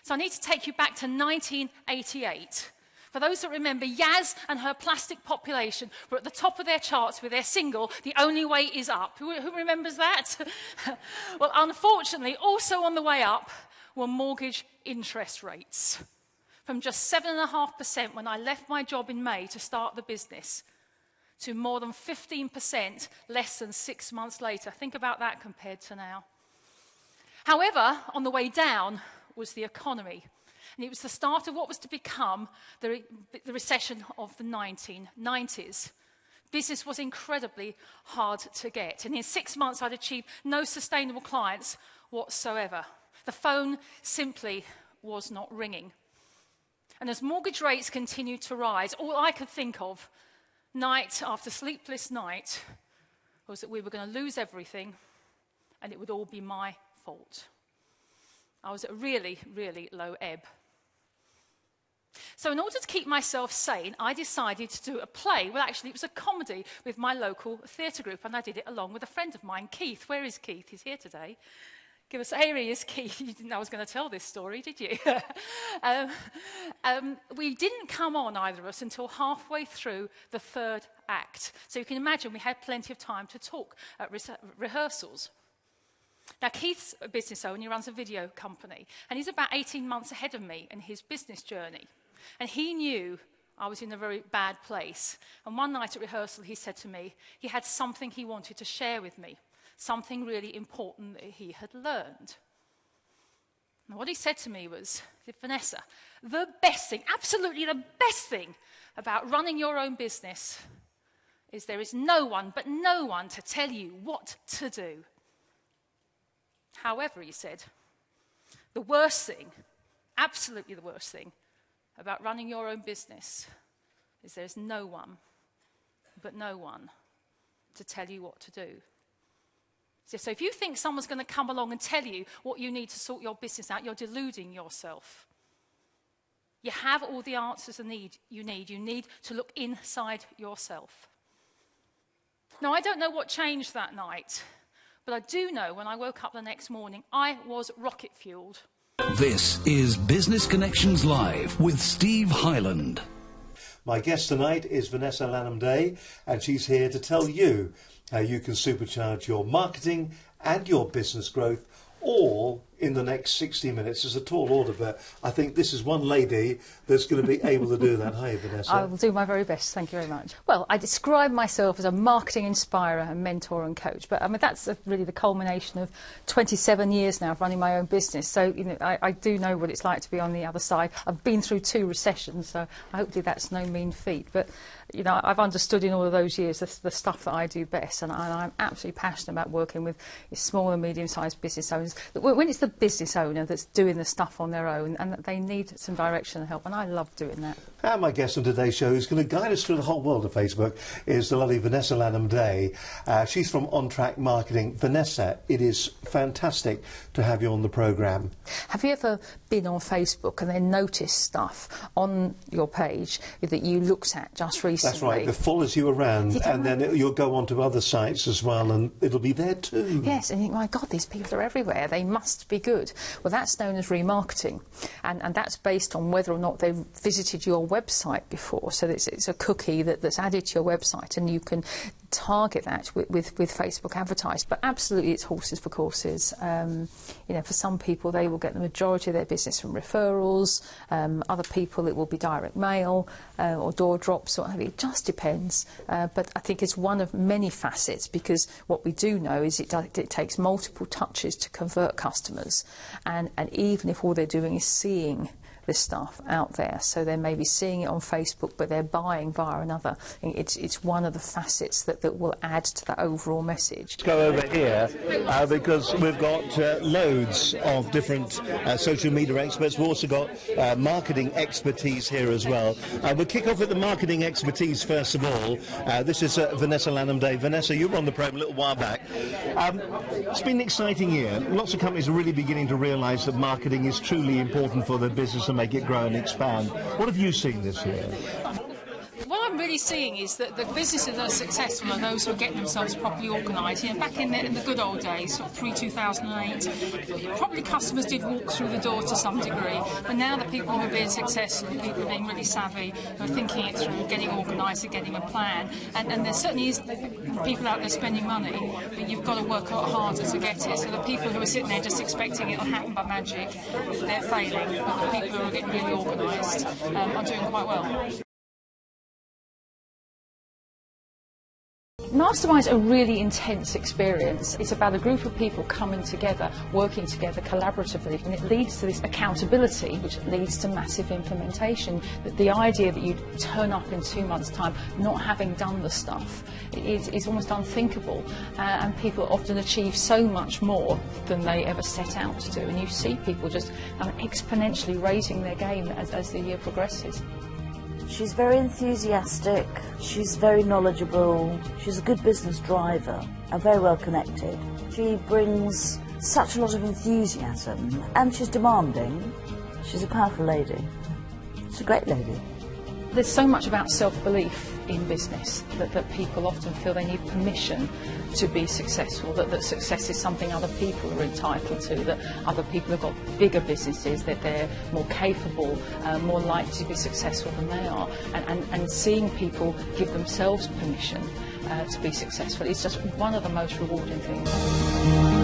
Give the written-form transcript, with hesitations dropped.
So I need to take you back to 1988. For those that remember, Yaz and her plastic population were at the top of their charts with their single, The Only Way Is Up. Who remembers that? Well, unfortunately, also on the way up were mortgage interest rates. From just 7.5% when I left my job in May to start the business, to more than 15% less than 6 months later. Think about that compared to now. However, on the way down was the economy. And it was the start of what was to become the recession of the 1990s. Business was incredibly hard to get. And in 6 months, I'd achieved no sustainable clients whatsoever. The phone simply was not ringing. And as mortgage rates continued to rise, all I could think of, night after sleepless night, was that we were going to lose everything and it would all be my fault. I was at a really, really low ebb. So in order to keep myself sane, I decided to do a play. Well, actually, it was a comedy with my local theatre group, and I did it along with a friend of mine, Keith. Where is Keith? He's here today. Here he is, Keith. You didn't know I was going to tell this story, did you? We didn't come on, either of us, until halfway through the third act. So you can imagine we had plenty of time to talk at rehearsals. Now, Keith's a business owner, he runs a video company, and he's about 18 months ahead of me in his business journey. And he knew I was in a very bad place. And one night at rehearsal, he said to me, he had something he wanted to share with me, something really important that he had learned. And what he said to me was, Vanessa, the best thing, absolutely the best thing about running your own business is there is no one but no one to tell you what to do. However, he said, the worst thing, absolutely the worst thing about running your own business is there's no one but no one to tell you what to do. So if you think someone's going to come along and tell you what you need to sort your business out, you're deluding yourself. You have all the answers you need. You need to look inside yourself. Now, I don't know what changed that night, but I do know when I woke up the next morning, I was rocket fueled. This is Business Connections Live with Steve Hyland. My guest tonight is Vanessa Lanham-Day, and she's here to tell you how you can supercharge your marketing and your business growth all in the next 60 minutes. It's a tall order, but I think this is one lady that's going to be able to do that. Hi, Vanessa. I will do my very best. Thank you very much. Well, I describe myself as a marketing inspirer and mentor and coach, but I mean that's really the culmination of 27 years now of running my own business. So you know, I do know what it's like to be on the other side. I've been through 2 recessions, so hopefully that's no mean feat. But you know, I've understood in all of those years the stuff that I do best, and I'm absolutely passionate about working with small and medium-sized business owners. When it's the business owner that's doing the stuff on their own, and they need some direction and help, and I love doing that. And my guest on today's show, who's going to guide us through the whole world of Facebook, is the lovely Vanessa Lanham-Day. She's from On Track Marketing. Vanessa, it is fantastic to have you on the programme. Have you ever been on Facebook and then noticed stuff on your page that you looked at just recently? That's right, that follows you around, and then you'll go on to other sites as well, and it'll be there too. Yes, and you think, my God, these people are everywhere, they must be good. Well, that's known as remarketing, and that's based on whether or not they've visited your website before. So it's a cookie that's added to your website, and you can target that with Facebook advertising. But absolutely, it's horses for courses. You know, for some people, they will get the majority of their business from referrals. Other people, it will be direct mail or door drops, or whatever. It just depends. But I think it's one of many facets, because what we do know is it takes multiple touches to convert customers, and even if all they're doing is seeing this stuff out there, so they may be seeing it on Facebook but they're buying via another. It's one of the facets that will add to that overall message. Let's go over here because we've got loads of different social media experts. We've also got marketing expertise here as well. We'll kick off with the marketing expertise first of all. This is Vanessa Lanham-Day. Vanessa, you were on the program a little while back. It's been an exciting year. Lots of companies are really beginning to realise that marketing is truly important for their business and make it grow and expand. What have you seen this year? What I'm really seeing is that the businesses that are successful are those who are getting themselves properly organised. You know, back in the good old days, sort of pre-2008, probably customers did walk through the door to some degree, but now the people who are being successful, people who are being really savvy, who are thinking it through, getting organised and getting a plan, and there certainly is people out there spending money, but you've got to work a lot harder to get it. So the people who are sitting there just expecting it'll happen by magic, they're failing, but the people who are getting really organised are doing quite well. Mastermind's a really intense experience. It's about a group of people coming together, working together collaboratively, and it leads to this accountability, which leads to massive implementation. The idea that you turn up in 2 months' time not having done the stuff is almost unthinkable, and people often achieve so much more than they ever set out to do, and you see people just exponentially raising their game as the year progresses. She's very enthusiastic, she's very knowledgeable, she's a good business driver and very well connected. She brings such a lot of enthusiasm and she's demanding. She's a powerful lady. She's a great lady. There's so much about self-belief in business that people often feel they need permission to be successful, that success is something other people are entitled to, that other people have got bigger businesses, that they're more capable, more likely to be successful than they are, and seeing people give themselves permission to be successful is just one of the most rewarding things.